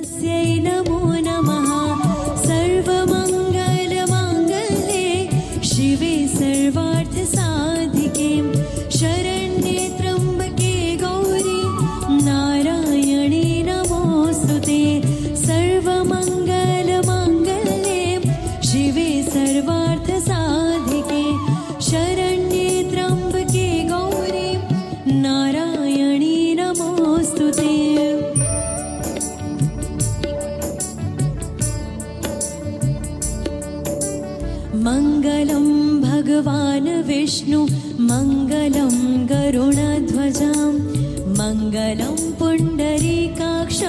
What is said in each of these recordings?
तस्यै नमो नमः। सर्वमङ्गलमाङ्गल्ये शिवे सर्वार्थसाधिके शरण्ये त्र्यम्बके गौरी नारायणी नमोऽस्तुते। सर्वमङ्गलमाङ्गल्ये शिवे सर्वार्थसाधिके शरण्ये त्र्यम्बके गौरी नारायणी नमोऽस्तुते। मङ्गलं भगवान् विष्णु मङ्गलं गरुडध्वजां मङ्गलं पुण्डरीकाक्ष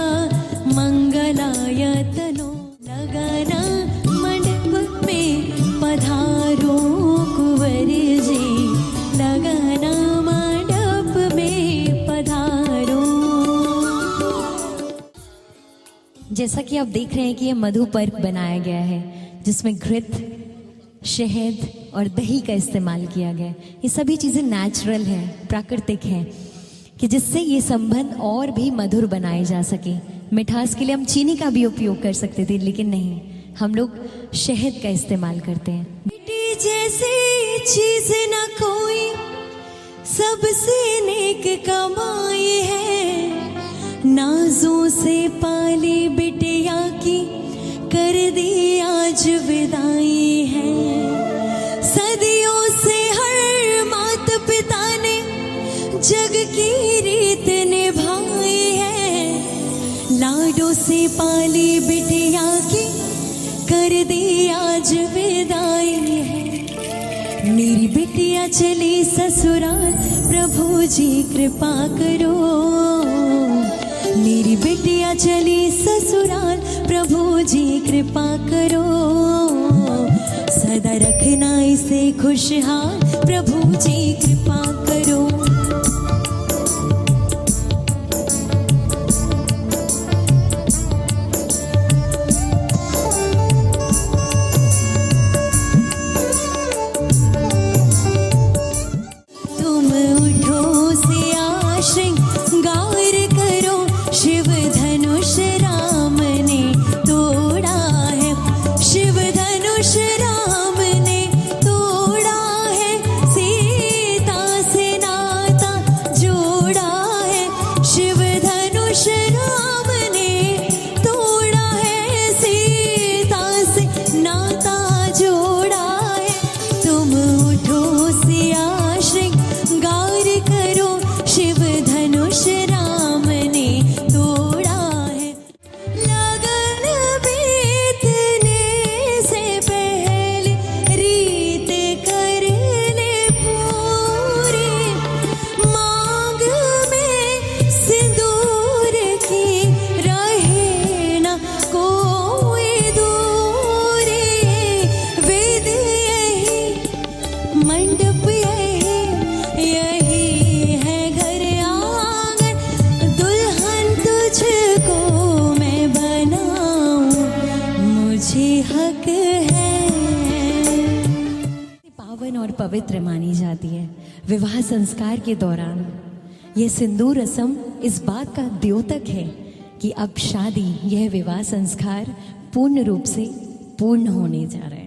मङ्गलायतनो। लगन मंडप में पधारो कुंवर जी, लगन मंडप में पधारो। जैसा कि आप देख रहे हैं कि ये मधु पर्क बनाया गया है जिसमें घृत, शहद और दही का इस्तेमाल किया गया है। ये सभी चीज़ें नेचुरल है, प्राकृतिक है, कि जिससे ये संबंध और भी मधुर बनाए जा सके। मिठास के लिए हम चीनी का भी उपयोग कर सकते थे, लेकिन नहीं, हम लोग शहद का इस्तेमाल करते हैं। बेटी जैसी चीज न कोई, सबसे नेक कमाई है। नाजों से पाली बिटिया की कर दी आज विदाई है। सदियों से हर माता पिता ने जग की रीत निभाई है। लाडों से पाली बिटिया की कर दी आज विदाई है। मेरी बिटिया चली ससुराल, प्रभु जी कृपा करो। मेरी बिटिया चली ससुराल, प्रभु जी कृपा करो। सदा रखना इसे खुशहाल, प्रभु जी कृपा करो। तुम उठो सिया श्रृंगार करो, शिव धनुष राम ने तोड़ा है। शिव धनुष राम ने तोड़ा है, सीता से नाता जोड़ा है। शिव धनुष राम ने तोड़ा है, सीता से नाता जोड़ा है। तुम उठो सिया श्रृंगार करो, शिव धनुष राम ने तोड़ा है। लगन बीतने से पहले रीत कर ले पूरी, मांग में सिंदूर की रहे न कोई दूरी। वेद यही, मंडप यही है घर आंगन, दुल्हन तुझको मैं बनाऊं, मुझे हक है। पावन और पवित्र मानी जाती है। विवाह संस्कार के दौरान यह सिंदूर रस्म इस बात का द्योतक है कि अब शादी, यह विवाह संस्कार पूर्ण रूप से पूर्ण होने जा रहा है।